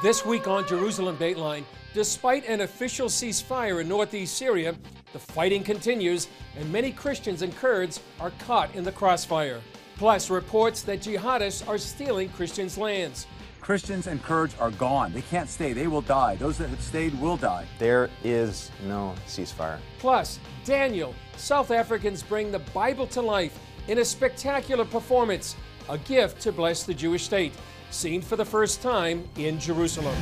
This week on Jerusalem Dateline, despite an official ceasefire in northeast Syria, the fighting continues and many Christians and Kurds are caught in the crossfire. Plus, reports that jihadists are stealing Christians' lands. Christians and Kurds are gone. They can't stay. They will die. Those that have stayed will die. There is no ceasefire. Plus, Daniel, South Africans bring the Bible to life in a spectacular performance, a gift to bless the Jewish state, seen for the first time in Jerusalem.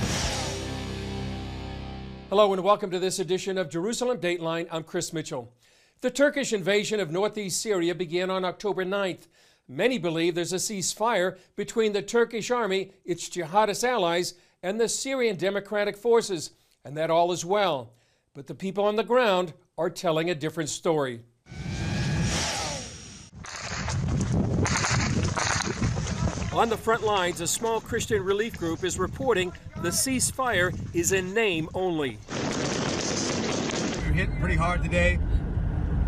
Hello and welcome to this edition of Jerusalem Dateline. I'm Chris Mitchell. The Turkish invasion of northeast Syria began on October 9th. Many believe there's a ceasefire between the Turkish army, its jihadist allies, and the Syrian Democratic Forces, and that all is well. But the people on the ground are telling a different story. On the front lines, a small Christian relief group is reporting the ceasefire is in name only. We were hit pretty hard today.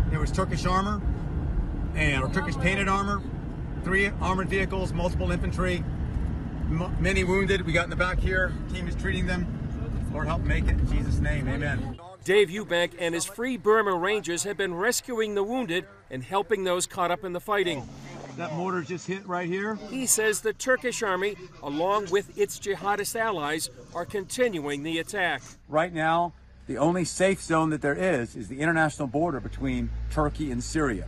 There was Turkish armor or Turkish painted armor, 3 armored vehicles, multiple infantry, many wounded. We got in the back here. Team is treating them. Lord help make it in Jesus' name, amen. Dave Eubank and his Free Burma Rangers have been rescuing the wounded and helping those caught up in the fighting. That mortar just hit right here. He says the Turkish army, along with its jihadist allies, are continuing the attack. Right now, the only safe zone that there is the international border between Turkey and Syria.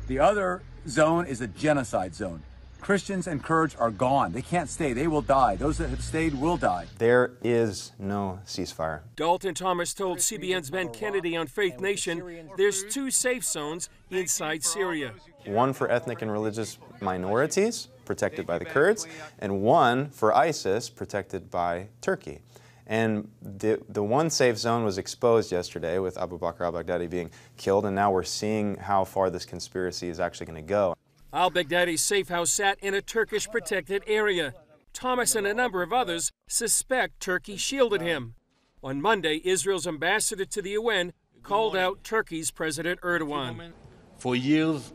The other zone is a genocide zone. Christians and Kurds are gone. They can't stay. They will die. Those that have stayed will die. There is no ceasefire. Dalton Thomas told CBN's Ben Kennedy on Faith Nation there's 2 safe zones inside Syria. One for ethnic and religious minorities, protected by the Kurds, and one for ISIS, protected by Turkey. And the one safe zone was exposed yesterday with Abu Bakr al-Baghdadi being killed, and now we're seeing how far this conspiracy is actually going to go. Al-Baghdadi's safe house sat in a Turkish protected area. Thomas and a number of others suspect Turkey shielded him. On Monday, Israel's ambassador to the UN called out Turkey's President Erdogan. For years,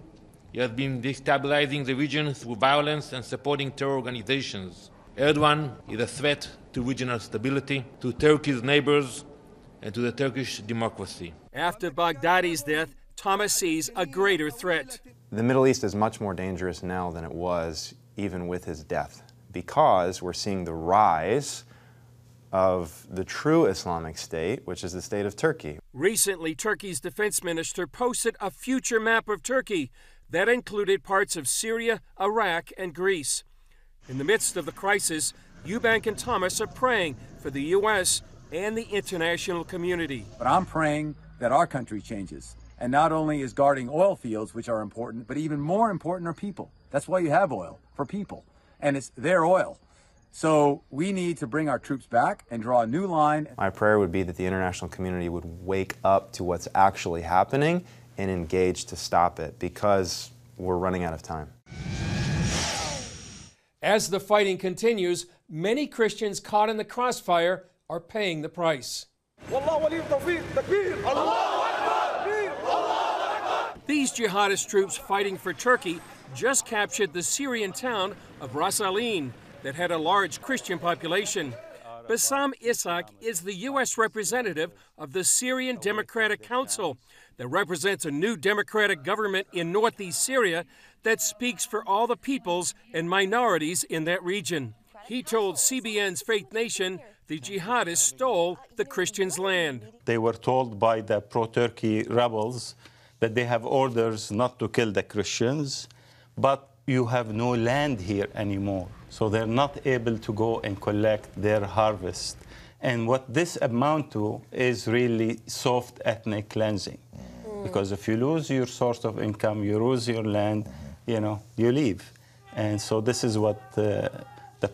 he has been destabilizing the region through violence and supporting terror organizations. Erdogan is a threat to regional stability, to Turkey's neighbors, and to the Turkish democracy. After Baghdadi's death, Thomas sees a greater threat. The Middle East is much more dangerous now than it was even with his death, because we're seeing the rise of the true Islamic State, which is the state of Turkey. Recently, Turkey's defense minister posted a future map of Turkey that included parts of Syria, Iraq, and Greece. In the midst of the crisis, Eubank and Thomas are praying for the U.S. and the international community. But I'm praying that our country changes. And not only is guarding oil fields, which are important, but even more important are people. That's why you have oil, for people. And it's their oil. So we need to bring our troops back and draw a new line. My prayer would be that the international community would wake up to what's actually happening and engage to stop it, because we're running out of time. As the fighting continues, many Christians caught in the crossfire are paying the price. These jihadist troops fighting for Turkey just captured the Syrian town of Ras Al-Ain that had a large Christian population. Bassam Ishaq is the U.S. representative of the Syrian Democratic Council that represents a new democratic government in northeast Syria that speaks for all the peoples and minorities in that region. He told CBN's Faith Nation the jihadists stole the Christians' land. They were told by the pro-Turkey rebels that they have orders not to kill the Christians, but you have no land here anymore. So they're not able to go and collect their harvest. And what this amounts to is really soft ethnic cleansing. Because if you lose your source of income, you lose your land, you leave. And so this is what the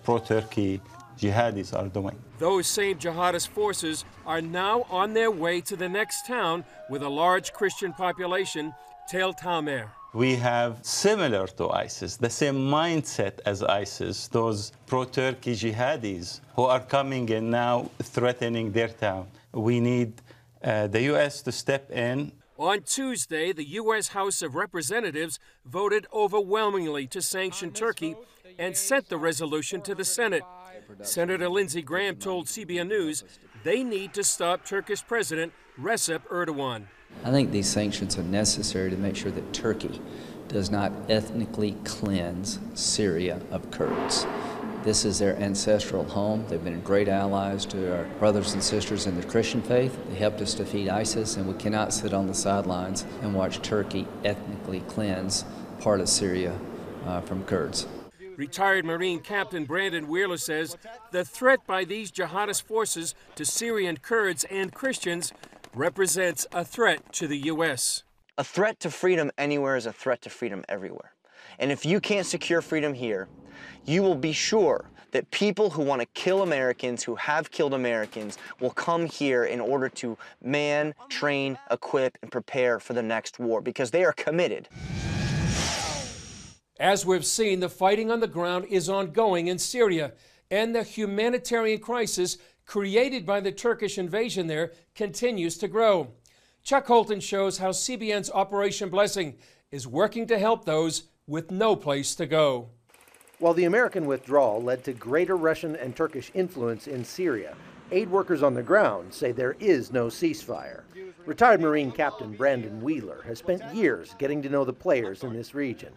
pro-Turkey jihadis are doing. Those same jihadist forces are now on their way to the next town with a large Christian population, Tel Tamer. We have, similar to ISIS, the same mindset as ISIS, those pro-Turkey jihadis who are coming and now threatening their town. We need the U.S. to step in. On Tuesday, the U.S. House of Representatives voted overwhelmingly to sanction Turkey and sent the resolution to the Senate. Senator Lindsey Graham told CBN News they need to stop Turkish President Recep Erdogan. I think these sanctions are necessary to make sure that Turkey does not ethnically cleanse Syria of Kurds. This is their ancestral home. They've been great allies to our brothers and sisters in the Christian faith. They helped us defeat ISIS, and we cannot sit on the sidelines and watch Turkey ethnically cleanse part of Syria from Kurds. Retired Marine Captain Brandon Wheeler says the threat by these jihadist forces to Syrian Kurds and Christians represents a threat to the U.S. A threat to freedom anywhere is a threat to freedom everywhere. And if you can't secure freedom here, you will be sure that people who want to kill Americans, who have killed Americans, will come here in order to man, train, equip, and prepare for the next war, because they are committed. As we've seen, the fighting on the ground is ongoing in Syria, and the humanitarian crisis created by the Turkish invasion there continues to grow. Chuck Holton shows how CBN's Operation Blessing is working to help those with no place to go. While the American withdrawal led to greater Russian and Turkish influence in Syria, aid workers on the ground say there is no ceasefire. Retired Marine Captain Brandon Wheeler has spent years getting to know the players in this region.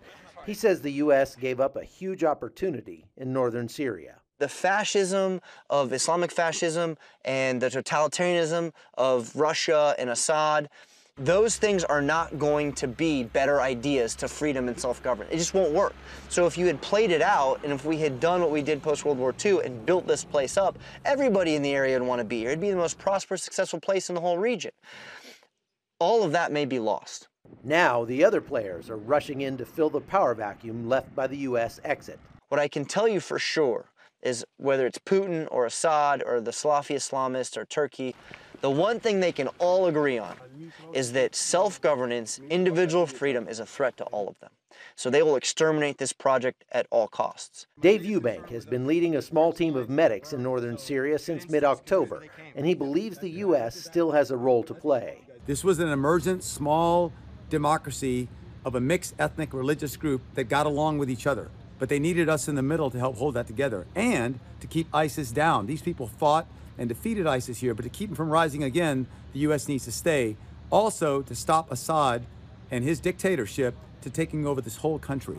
He says the U.S. gave up a huge opportunity in northern Syria. The fascism of Islamic fascism and the totalitarianism of Russia and Assad, those things are not going to be better ideas to freedom and self-government. It just won't work. So if you had played it out, and if we had done what we did post-World War II and built this place up, everybody in the area would want to be here. It'd be the most prosperous, successful place in the whole region. All of that may be lost. Now the other players are rushing in to fill the power vacuum left by the U.S. exit. What I can tell you for sure is whether it's Putin or Assad or the Salafi Islamists or Turkey, the one thing they can all agree on is that self-governance, individual freedom is a threat to all of them. So they will exterminate this project at all costs. Dave Eubank has been leading a small team of medics in northern Syria since mid-October, and he believes the U.S. still has a role to play. This was an emergent, small democracy of a mixed ethnic religious group that got along with each other. But they needed us in the middle to help hold that together and to keep ISIS down. These people fought and defeated ISIS here, but to keep them from rising again, the U.S. needs to stay. Also, to stop Assad and his dictatorship to taking over this whole country.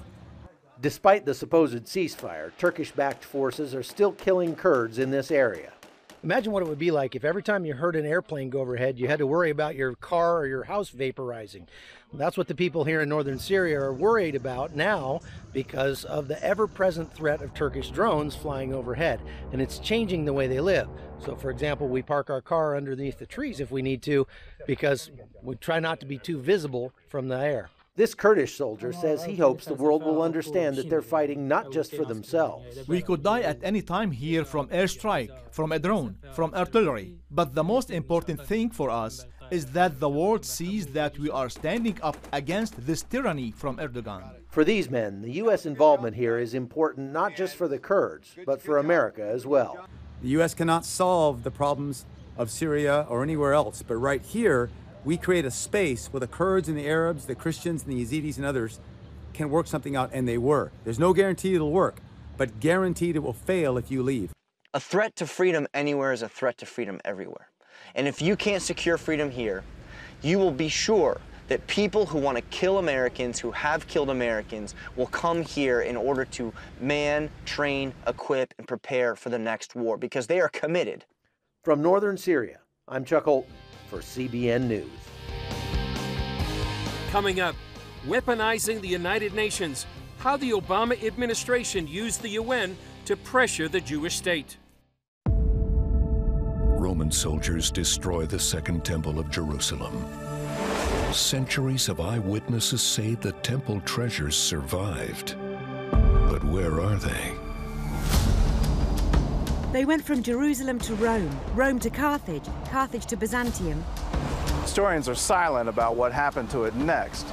Despite the supposed ceasefire, Turkish-backed forces are still killing Kurds in this area. Imagine what it would be like if every time you heard an airplane go overhead, you had to worry about your car or your house vaporizing. That's what the people here in northern Syria are worried about now because of the ever-present threat of Turkish drones flying overhead. And it's changing the way they live. So, for example, we park our car underneath the trees if we need to because we try not to be too visible from the air. This Kurdish soldier says he hopes the world will understand that they're fighting not just for themselves. We could die at any time here from airstrike, from a drone, from artillery. But the most important thing for us is that the world sees that we are standing up against this tyranny from Erdogan. For these men, the U.S. involvement here is important not just for the Kurds, but for America as well. The U.S. cannot solve the problems of Syria or anywhere else, but right here, we create a space where the Kurds and the Arabs, the Christians and the Yazidis and others can work something out, and they were. There's no guarantee it'll work, but guaranteed it will fail if you leave. A threat to freedom anywhere is a threat to freedom everywhere. And if you can't secure freedom here, you will be sure that people who want to kill Americans, who have killed Americans, will come here in order to man, train, equip, and prepare for the next war, because they are committed. From northern Syria, I'm Chuck Holton for CBN News. Coming up, weaponizing the United Nations, how the Obama administration used the UN to pressure the Jewish state. Roman soldiers destroy the Second Temple of Jerusalem. Centuries of eyewitnesses say the temple treasures survived. But where are they? They went from Jerusalem to Rome, Rome to Carthage, Carthage to Byzantium. Historians are silent about what happened to it next.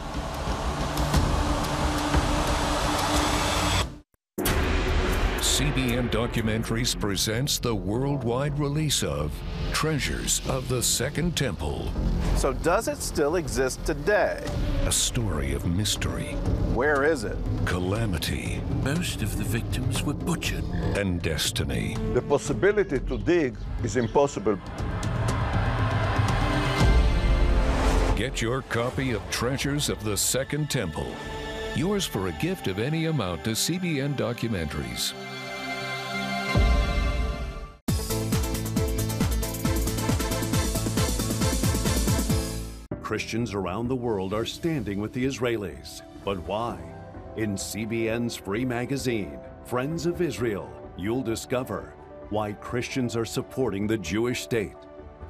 CBN Documentaries presents the worldwide release of Treasures of the Second Temple. So does it still exist today? A story of mystery, where is it? Calamity. Most of the victims were butchered. And destiny. The possibility to dig is impossible. Get your copy of Treasures of the Second Temple. Yours for a gift of any amount to CBN Documentaries. Christians around the world are standing with the Israelis. But why? In CBN's free magazine, Friends of Israel, you'll discover why Christians are supporting the Jewish state,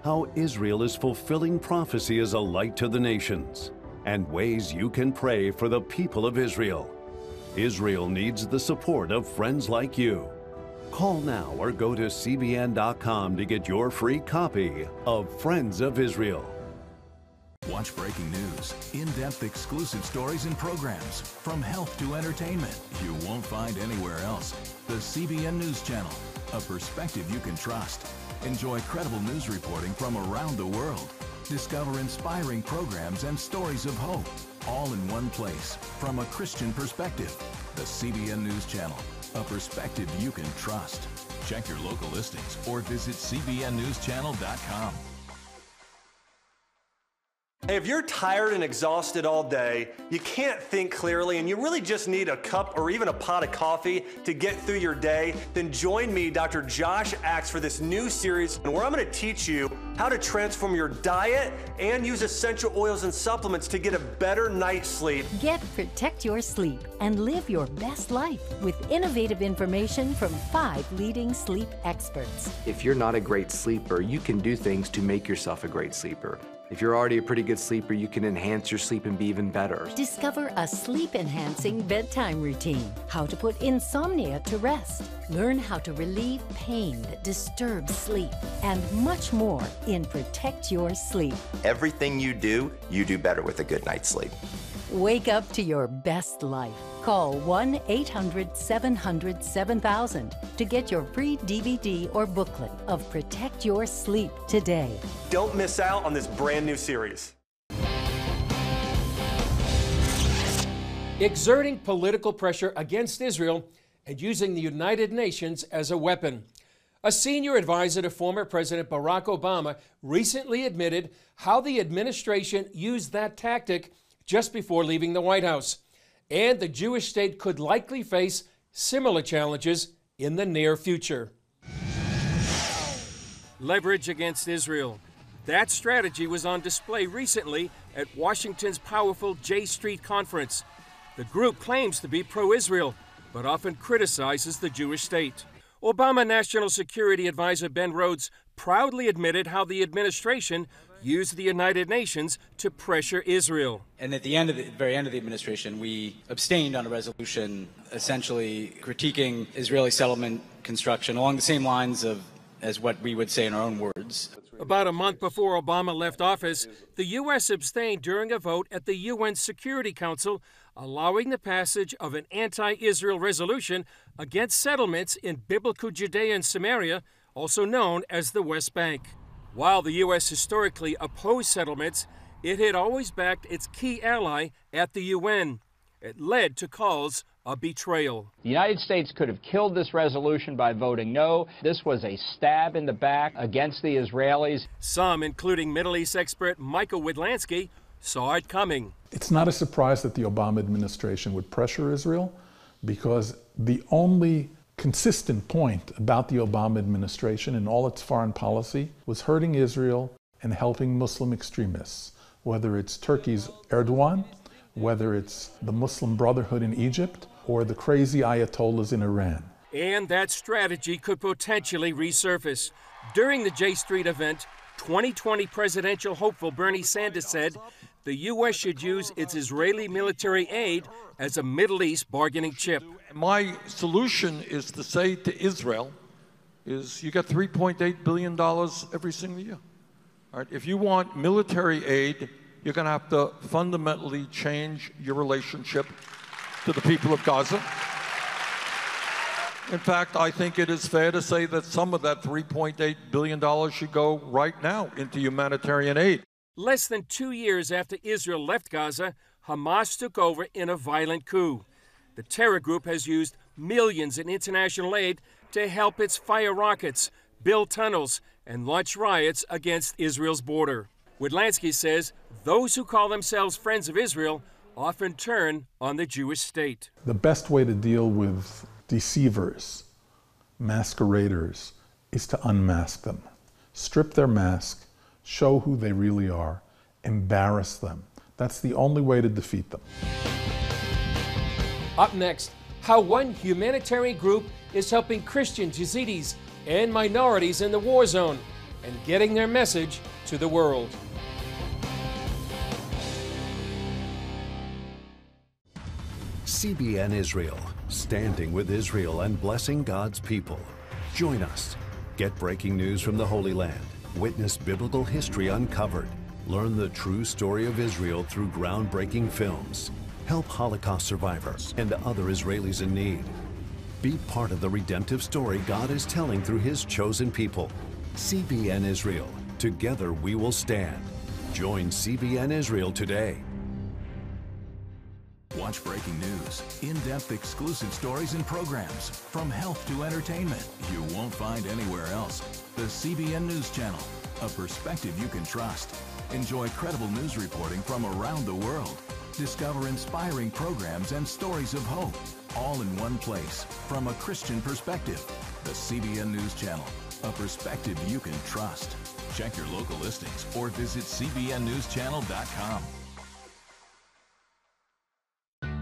how Israel is fulfilling prophecy as a light to the nations, and ways you can pray for the people of Israel. Israel needs the support of friends like you. Call now or go to cbn.com to get your free copy of Friends of Israel. Watch breaking news, in-depth exclusive stories and programs, from health to entertainment, you won't find anywhere else. The CBN News Channel, a perspective you can trust. Enjoy credible news reporting from around the world. Discover inspiring programs and stories of hope, all in one place, from a Christian perspective. The CBN News Channel, a perspective you can trust. Check your local listings or visit cbnnewschannel.com. Hey, if you're tired and exhausted all day, you can't think clearly, and you really just need a cup or even a pot of coffee to get through your day, then join me, Dr. Josh Axe, for this new series where I'm going to teach you how to transform your diet and use essential oils and supplements to get a better night's sleep. Get Protect Your Sleep and live your best life with innovative information from 5 leading sleep experts. If you're not a great sleeper, you can do things to make yourself a great sleeper. If you're already a pretty good sleeper, you can enhance your sleep and be even better. Discover a sleep-enhancing bedtime routine, how to put insomnia to rest, learn how to relieve pain that disturbs sleep, and much more in Protect Your Sleep. Everything you do better with a good night's sleep. Wake up to your best life. Call 1-800-700-7000 to get your free DVD or booklet of Protect Your Sleep today. Don't miss out on this brand new series. Exerting political pressure against Israel and using the United Nations as a weapon. A senior advisor to former President Barack Obama recently admitted how the administration used that tactic just before leaving the White House. And the Jewish state could likely face similar challenges in the near future. Leverage against Israel. That strategy was on display recently at Washington's powerful J Street conference. The group claims to be pro-Israel, but often criticizes the Jewish state. Obama National Security Advisor Ben Rhodes proudly admitted how the administration used the United Nations to pressure Israel. And at the very end of the administration, we abstained on a resolution essentially critiquing Israeli settlement construction along the same lines as what we would say in our own words. About a month before Obama left office, the U.S. abstained during a vote at the UN Security Council, allowing the passage of an anti-Israel resolution against settlements in biblical Judea and Samaria, also known as the West Bank. While the U.S. historically opposed settlements, it had always backed its key ally at the UN. It led to calls of betrayal. The United States could have killed this resolution by voting no. This was a stab in the back against the Israelis. Some, including Middle East expert Michael Widlansky, saw it coming. It's not a surprise that the Obama administration would pressure Israel, because the only consistent point about the Obama administration and all its foreign policy was hurting Israel and helping Muslim extremists, whether it's Turkey's Erdogan, whether it's the Muslim Brotherhood in Egypt, or the crazy Ayatollahs in Iran. And that strategy could potentially resurface. During the J Street event, 2020 presidential hopeful Bernie Sanders said the U.S. should use its Israeli military aid as a Middle East bargaining chip. My solution is to say to Israel, you get $3.8 billion every single year. All right? If you want military aid, you're going to have to fundamentally change your relationship to the people of Gaza. In fact, I think it is fair to say that some of that $3.8 billion should go right now into humanitarian aid. Less than 2 years after Israel left Gaza, Hamas took over in a violent coup. The terror group has used millions in international aid to help its fire rockets, build tunnels, and launch riots against Israel's border. Widlansky says those who call themselves friends of Israel often turn on the Jewish state. The best way to deal with deceivers, masqueraders, is to unmask them. Strip their mask, show who they really are, embarrass them. That's the only way to defeat them. Up next, how one humanitarian group is helping Christians, Yazidis, and minorities in the war zone and getting their message to the world. CBN Israel, standing with Israel and blessing God's people. Join us. Get breaking news from the Holy Land. Witness biblical history uncovered. Learn the true story of Israel through groundbreaking films. Help Holocaust survivors and other Israelis in need. Be part of the redemptive story God is telling through His chosen people. CBN Israel. Together we will stand. Join CBN Israel today. Watch breaking news, in-depth exclusive stories and programs, from health to entertainment, you won't find anywhere else. The CBN News Channel, a perspective you can trust. Enjoy credible news reporting from around the world. Discover inspiring programs and stories of hope, all in one place, from a Christian perspective. The CBN News Channel, a perspective you can trust. Check your local listings or visit cbnnewschannel.com.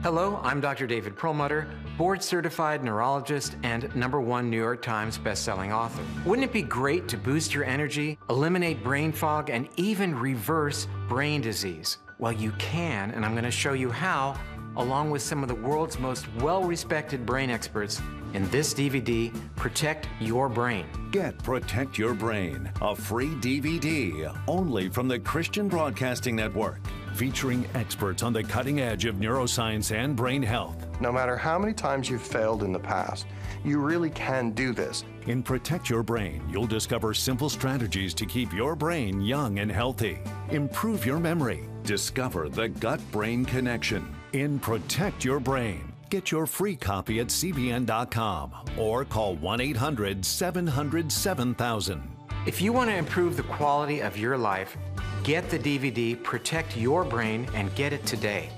Hello, I'm Dr. David Perlmutter, board-certified neurologist and #1 New York Times best-selling author. Wouldn't it be great to boost your energy, eliminate brain fog, and even reverse brain disease? Well, you can, and I'm going to show you how, along with some of the world's most well-respected brain experts, in this DVD, Protect Your Brain. Get Protect Your Brain, a free DVD only from the Christian Broadcasting Network, featuring experts on the cutting edge of neuroscience and brain health. No matter how many times you've failed in the past, you really can do this. In Protect Your Brain, you'll discover simple strategies to keep your brain young and healthy. Improve your memory. Discover the gut-brain connection. In Protect Your Brain. Get your free copy at cbn.com or call 1-800-700-7000. If you want to improve the quality of your life, get the DVD Protect Your Brain and get it today.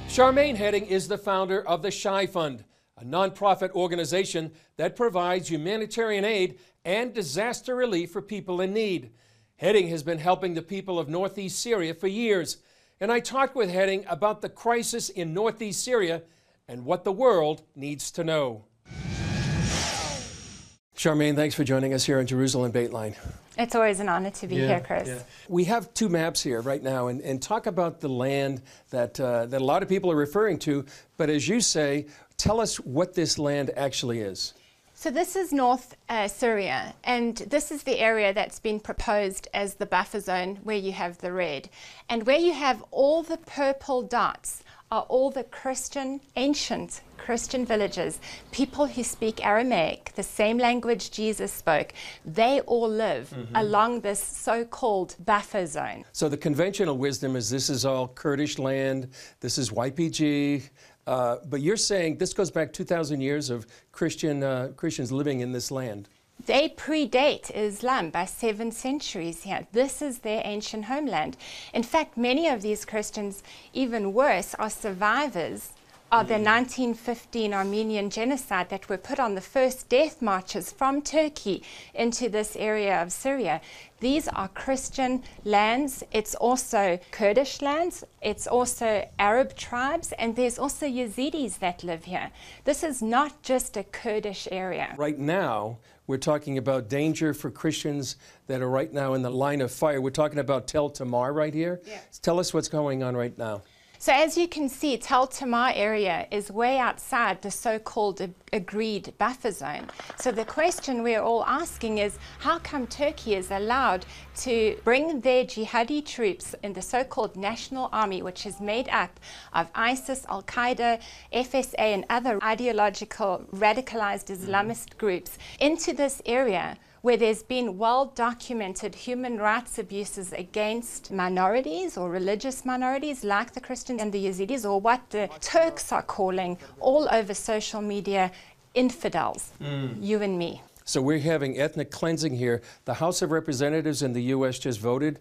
Charmaine Heading is the founder of the Shy Fund, a nonprofit organization that provides humanitarian aid and disaster relief for people in need. Heading has been helping the people of northeast Syria for years, and I talked with Heading about the crisis in northeast Syria and what the world needs to know. Charmaine, thanks for joining us here on Jerusalem Dateline. It's always an honor to be here, Chris. Yeah. We have two maps here right now, and talk about the land that a lot of people are referring to, but as you say, tell us what this land actually is. So this is North Syria, and this is the area that's been proposed as the buffer zone where you have the red. And where you have all the purple dots are all the ancient Christian villages, people who speak Aramaic, the same language Jesus spoke. They all live along this so-called buffer zone. So the conventional wisdom is this is all Kurdish land, this is YPG, but you're saying this goes back 2,000 years of Christians living in this land. They predate Islam by 7 centuries here. This is their ancient homeland. In fact, many of these Christians, even worse, are survivors of the 1915 Armenian genocide that were put on the first death marches from Turkey into this area of Syria. These are Christian lands. It's also Kurdish lands. It's also Arab tribes, and there's also Yazidis that live here. This is not just a Kurdish area. Right now, we're talking about danger for Christians that are right now in the line of fire. We're talking about Tel Tamar right here. Yeah. Tell us what's going on right now. So as you can see, Tel Tamar area is way outside the so-called agreed buffer zone. So the question we're all asking is, how come Turkey is allowed to bring their jihadi troops in the so-called national army, which is made up of ISIS, Al-Qaeda, FSA, and other ideological radicalized Islamist groups, into this area where there's been well-documented human rights abuses against minorities or religious minorities like the Christians and the Yazidis, or what the Turks are calling all over social media infidels, you and me. So we're having ethnic cleansing here. The House of Representatives in the U.S. just voted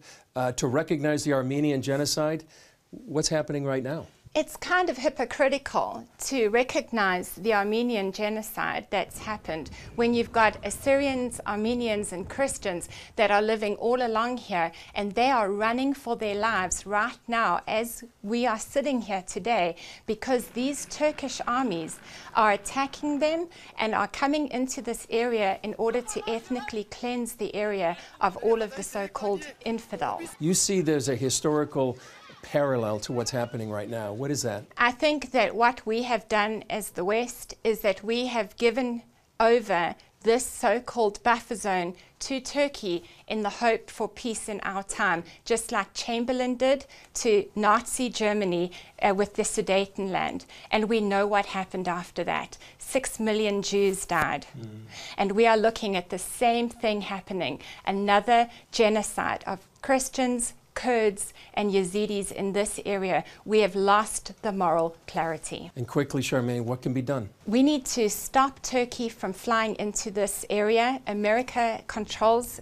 to recognize the Armenian genocide. What's happening right now? It's kind of hypocritical to recognize the Armenian genocide that's happened when you've got Assyrians, Armenians, and Christians that are living all along here, and they are running for their lives right now as we are sitting here today, because these Turkish armies are attacking them and are coming into this area in order to ethnically cleanse the area of all of the so-called infidels. You see there's a historical parallel to what's happening right now. What is that? I think that what we have done as the West is that we have given over this so-called buffer zone to Turkey in the hope for peace in our time, just like Chamberlain did to Nazi Germany with the Sudetenland. And we know what happened after that. 6 million Jews died. And we are looking at the same thing happening, another genocide of Christians, Kurds, and Yazidis in this area. We have lost the moral clarity. And quickly, Charmaine, what can be done? We need to stop Turkey from flying into this area. America controls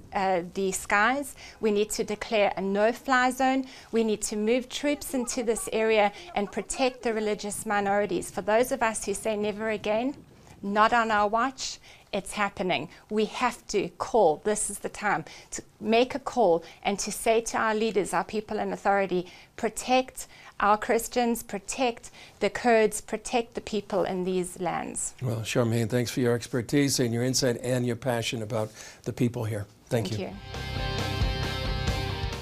the skies. We need to declare a no-fly zone. We need to move troops into this area and protect the religious minorities. For those of us who say never again, not on our watch. It's happening. We have to call. This is the time to make a call and to say to our leaders, our people in authority, protect our Christians, protect the Kurds, protect the people in these lands. Well, Charmaine, thanks for your expertise and your insight and your passion about the people here. Thank you.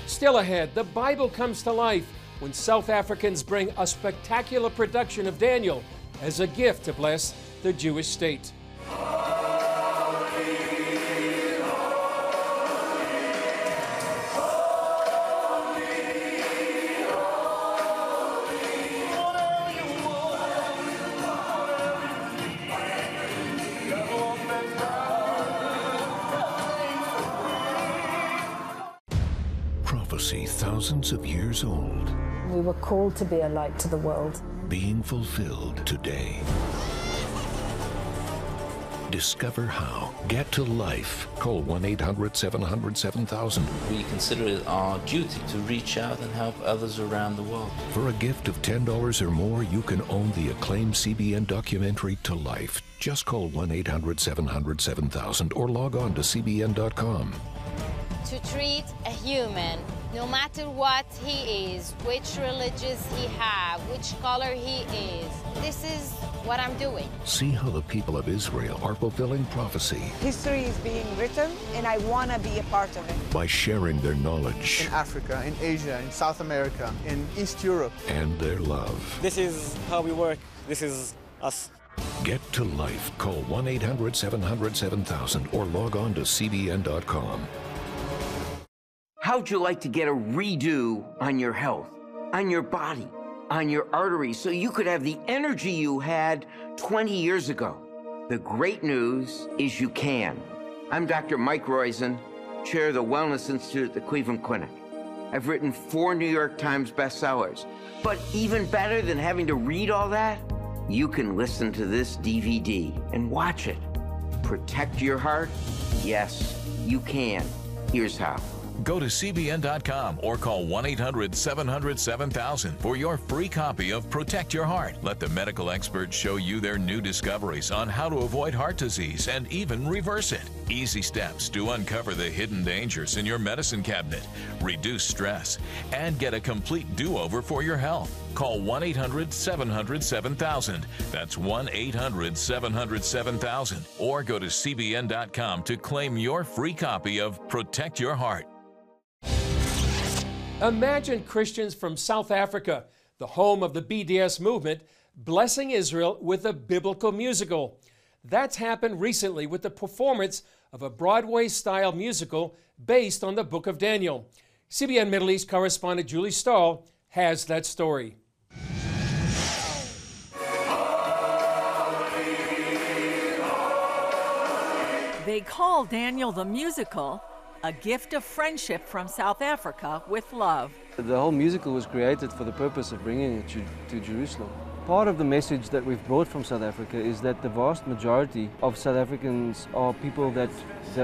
Still ahead, the Bible comes to life when South Africans bring a spectacular production of Daniel as a gift to bless the Jewish state. Prophecy thousands of years old. We were called to be a light to the world. Being fulfilled today. Discover how. Get to life. Call 1-800-700-7000. We consider it our duty to reach out and help others around the world. For a gift of $10 or more, you can own the acclaimed CBN documentary To Life. Just call 1-800-700-7000 or log on to cbn.com. To treat a human, no matter what he is, which religious he has, which color he is, this is what I'm doing. See how the people of Israel are fulfilling prophecy. History is being written, and I want to be a part of it. By sharing their knowledge. In Africa, in Asia, in South America, in East Europe. And their love. This is how we work. This is us. Get to life. Call 1-800-700-7000 or log on to cbn.com. How'd you like to get a redo on your health, on your body, on your arteries, so you could have the energy you had 20 years ago? The great news is you can. I'm Dr. Mike Roizen, chair of the Wellness Institute at the Cleveland Clinic. I've written 4 New York Times bestsellers. But even better than having to read all that, you can listen to this DVD and watch it. Protect your heart? Yes, you can. Here's how. Go to cbn.com or call 1-800-700-7000 for your free copy of Protect Your Heart. Let the medical experts show you their new discoveries on how to avoid heart disease and even reverse it. Easy steps to uncover the hidden dangers in your medicine cabinet, reduce stress, and get a complete do-over for your health. Call 1-800-700-7000. That's 1-800-700-7000. Or go to cbn.com to claim your free copy of Protect Your Heart. Imagine Christians from South Africa, the home of the BDS movement, blessing Israel with a biblical musical. That's happened recently with the performance of a Broadway-style musical based on the Book of Daniel. CBN Middle East correspondent Julie Stahl has that story. They call Daniel the musical a gift of friendship from South Africa with love. The whole musical was created for the purpose of bringing it to Jerusalem. Part of the message that we've brought from South Africa is that the vast majority of South Africans are people that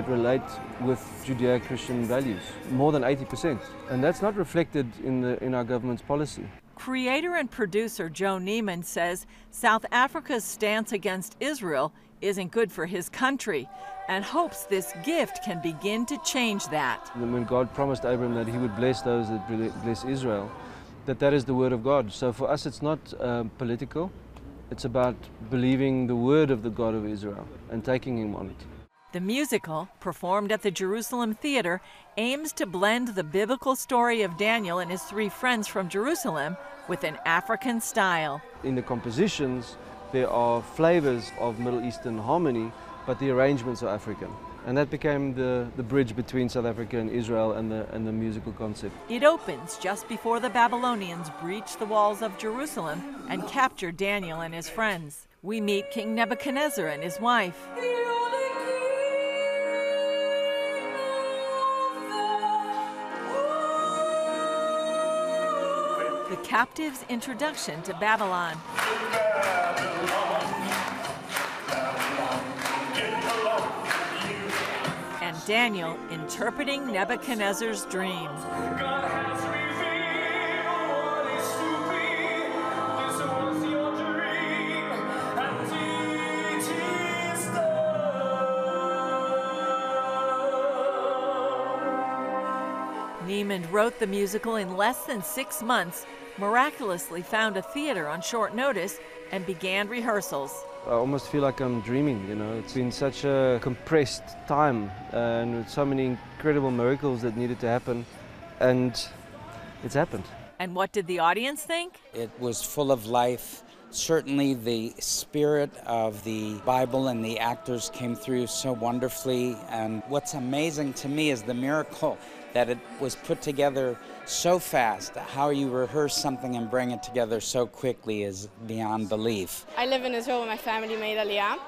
relate with Judeo-Christian values, more than 80%. And that's not reflected in our government's policy. Creator and producer Joe Neiman says South Africa's stance against Israel isn't good for his country and hopes this gift can begin to change that. When God promised Abraham that he would bless those that bless Israel, that is the word of God. So for us it's not political, it's about believing the word of the God of Israel and taking him on it. The musical, performed at the Jerusalem Theater, aims to blend the biblical story of Daniel and his 3 friends from Jerusalem with an African style. In the compositions, there are flavors of Middle Eastern harmony, but the arrangements are African. And that became the bridge between South Africa and Israel and the musical concept. It opens just before the Babylonians breached the walls of Jerusalem and captured Daniel and his friends. We meet King Nebuchadnezzar and his wife. The captive's introduction to Babylon. And Daniel interpreting Nebuchadnezzar's dream. Neiman wrote the musical in less than 6 months, miraculously found a theater on short notice, and began rehearsals. I almost feel like I'm dreaming, you know. It's been such a compressed time and with so many incredible miracles that needed to happen, and it's happened. And what did the audience think? It was full of life. Certainly the spirit of the Bible and the actors came through so wonderfully. And what's amazing to me is the miracle that it was put together so fast. How you rehearse something and bring it together so quickly is beyond belief. I live in Israel where my family made Aliyah,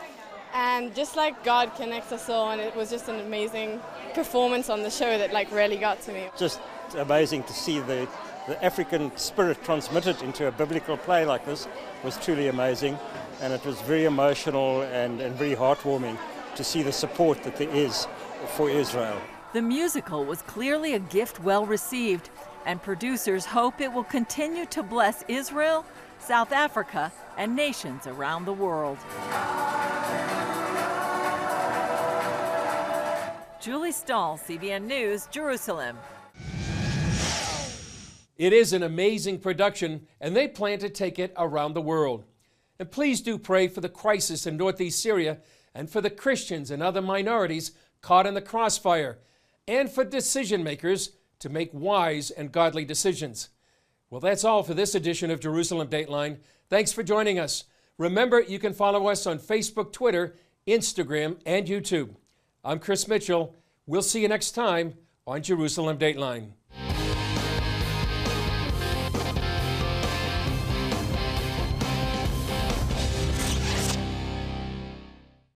and just like God connects us all, and it was just an amazing performance on the show that really got to me. Just amazing to see the African spirit transmitted into a biblical play like this was truly amazing, and it was very emotional and very heartwarming to see the support that there is for Israel. The musical was clearly a gift well received, and producers hope it will continue to bless Israel, South Africa, and nations around the world. Julie Stahl, CBN News, Jerusalem. It is an amazing production, and they plan to take it around the world. And please do pray for the crisis in northeast Syria and for the Christians and other minorities caught in the crossfire, and for decision makers to make wise and godly decisions. Well, that's all for this edition of Jerusalem Dateline. Thanks for joining us. Remember, you can follow us on Facebook, Twitter, Instagram, and YouTube. I'm Chris Mitchell. We'll see you next time on Jerusalem Dateline.